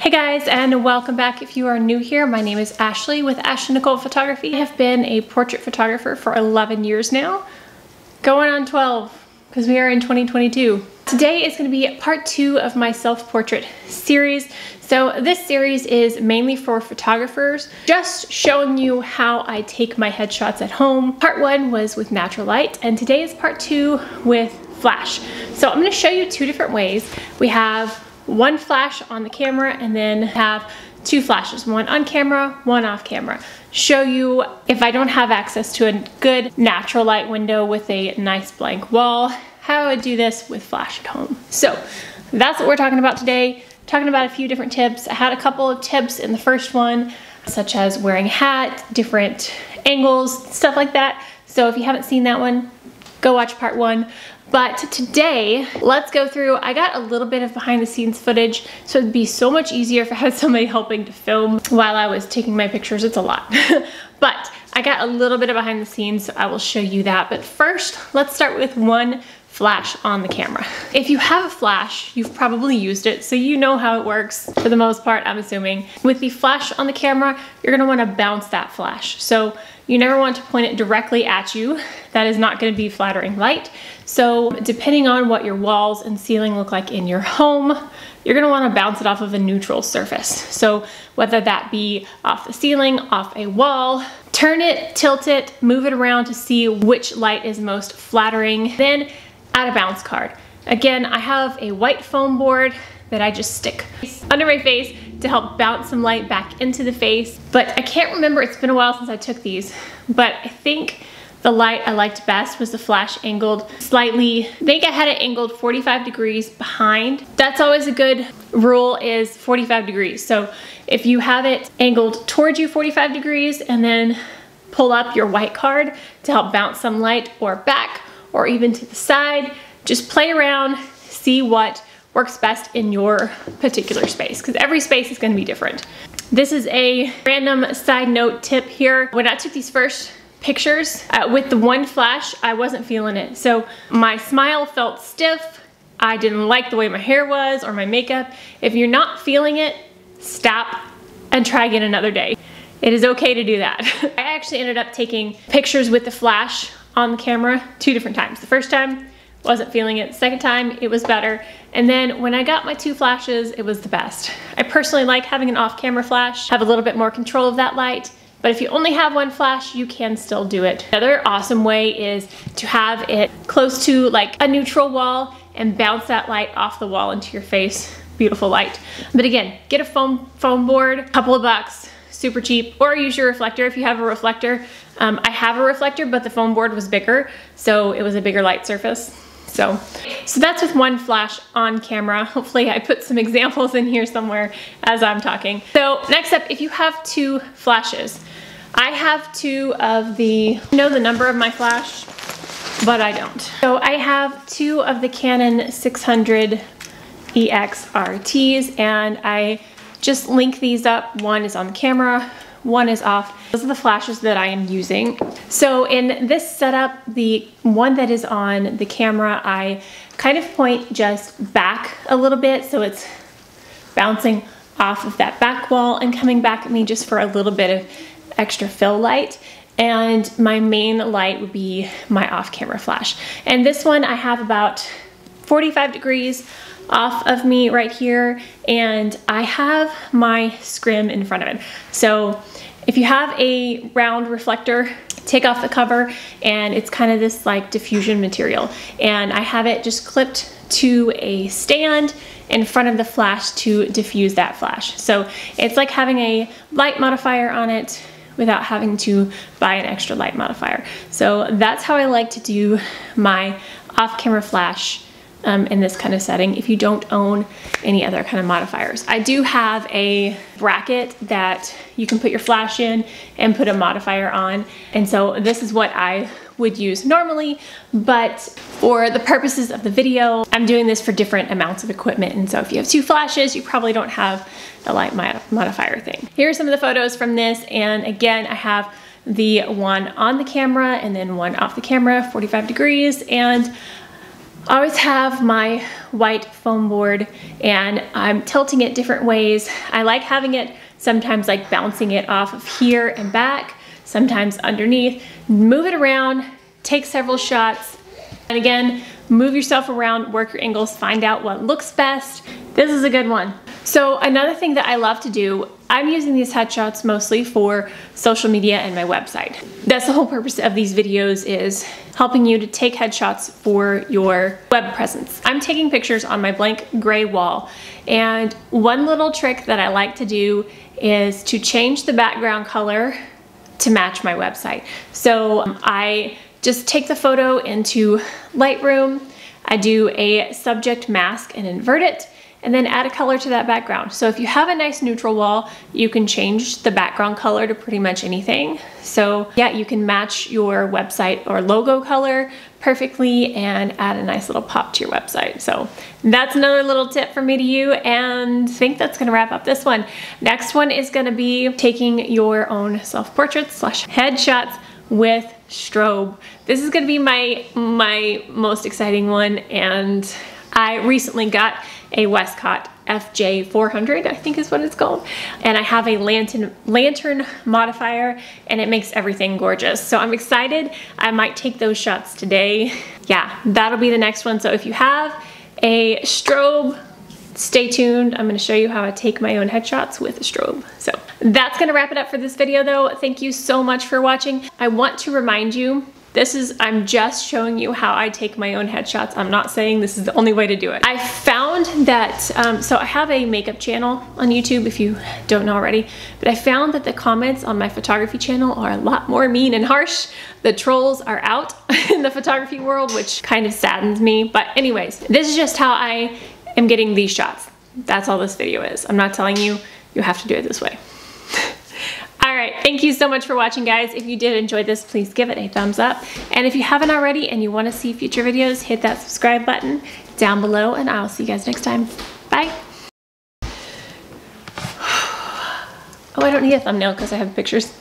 Hey guys, and welcome back. If you are new here, my name is Ashley with Ashley Nicole Photography. I have been a portrait photographer for 11 years now, going on 12 because we are in 2022. Today is going to be part 2 of my self-portrait series. So this series is mainly for photographers, just showing you how I take my headshots at home. Part 1 was with natural light, and today is part 2 with flash. So I'm going to show you 2 different ways. We have one flash on the camera and then have 2 flashes, one on camera, one off camera. Show you if I don't have access to a good natural light window with a nice blank wall, how I would do this with flash at home. So that's what we're talking about today. Talking about a few different tips. I had a couple of tips in the first one, such as wearing a hat, different angles, stuff like that. So if you haven't seen that one, go watch part 1. But today, let's go through, I got a little bit of behind the scenes footage, so it'd be so much easier if I had somebody helping to film while I was taking my pictures. It's a lot. But I got a little bit of behind the scenes, so I will show you that. But first, let's start with one flash on the camera. If you have a flash, you've probably used it, so you know how it works for the most part, I'm assuming. With the flash on the camera, you're gonna wanna bounce that flash. So you never want to point it directly at you. That is not gonna be flattering light. So depending on what your walls and ceiling look like in your home, you're gonna wanna bounce it off of a neutral surface. So whether that be off the ceiling, off a wall, turn it, tilt it, move it around to see which light is most flattering. Then add a bounce card. Again, I have a white foam board that I just stick under my face to help bounce some light back into the face. But I can't remember, it's been a while since I took these, but I think the light I liked best was the flash angled slightly. I think I had it angled 45 degrees behind. That's always a good rule, is 45 degrees. So if you have it angled towards you 45 degrees and then pull up your white card to help bounce some light, or back, or even to the side, just play around, see what works best in your particular space, because every space is going to be different. This is a random side note tip here. When I took these first pictures with the one flash, I wasn't feeling it. So my smile felt stiff. I didn't like the way my hair was or my makeup. If you're not feeling it, stop and try again another day. It is okay to do that. I actually ended up taking pictures with the flash on the camera 2 different times. The first time, wasn't feeling it. The second time, it was better. And then when I got my 2 flashes, it was the best. I personally like having an off-camera flash, have a little bit more control of that light. But if you only have one flash, you can still do it. Another awesome way is to have it close to like a neutral wall and bounce that light off the wall into your face. Beautiful light. But again, get a foam board, a couple of bucks, super cheap, or use your reflector if you have a reflector. I have a reflector, but the foam board was bigger, so it was a bigger light surface. So that's with one flash on camera. Hopefully I put some examples in here somewhere as I'm talking. So next up, if you have 2 flashes, I have 2 of the, I know the number of my flash, but I don't. So I have 2 of the Canon 600 EX RTs, and I just link these up. One is on the camera, one is off. Those are the flashes that I am using. So in this setup, the one that is on the camera, I kind of point just back a little bit, so it's bouncing off of that back wall and coming back at me just for a little bit of extra fill light. And my main light would be my off-camera flash. And this one I have about 45 degrees off of me right here, and I have my scrim in front of it. So if you have a round reflector, take off the cover, and it's kind of this like diffusion material, and I have it just clipped to a stand in front of the flash to diffuse that flash. So it's like having a light modifier on it without having to buy an extra light modifier. So that's how I like to do my off-camera flash in this kind of setting, if you don't own any other kind of modifiers. I do have a bracket that you can put your flash in and put a modifier on, and so this is what I would use normally, but for the purposes of the video, I'm doing this for different amounts of equipment, and so if you have 2 flashes, you probably don't have a light modifier thing. Here are some of the photos from this, and again, I have the one on the camera and then one off the camera, 45 degrees, and I always have my white foam board and I'm tilting it different ways. I like having it sometimes like bouncing it off of here and back, sometimes underneath. Move it around, take several shots, and again, move yourself around, work your angles, find out what looks best. This is a good one. So another thing that I love to do, I'm using these headshots mostly for social media and my website. That's the whole purpose of these videos, is helping you to take headshots for your web presence. I'm taking pictures on my blank gray wall, and one little trick that I like to do is to change the background color to match my website. So I just take the photo into Lightroom, I do a subject mask and invert it, and then add a color to that background. So if you have a nice neutral wall, you can change the background color to pretty much anything. So yeah, you can match your website or logo color perfectly and add a nice little pop to your website. So that's another little tip for me to you, and I think that's gonna wrap up this one. Next one is gonna be taking your own self-portraits / headshots with strobe. This is gonna be my most exciting one, and I recently got a Westcott FJ400, I think is what it's called. And I have a lantern modifier, and it makes everything gorgeous. So I'm excited. I might take those shots today. Yeah, that'll be the next one. So if you have a strobe, stay tuned. I'm gonna show you how I take my own headshots with a strobe. So that's gonna wrap it up for this video though. Thank you so much for watching. I want to remind you, I'm just showing you how I take my own headshots. I'm not saying this is the only way to do it. I found that, so I have a makeup channel on YouTube if you don't know already, but I found that the comments on my photography channel are a lot more mean and harsh. The trolls are out in the photography world, which kind of saddens me. But anyways, this is just how I am getting these shots. That's all this video is. I'm not telling you, you have to do it this way. All right, thank you so much for watching, guys. If you did enjoy this, please give it a thumbs up. And if you haven't already and you want to see future videos, hit that subscribe button down below, and I'll see you guys next time. Bye. Oh, I don't need a thumbnail because I have pictures.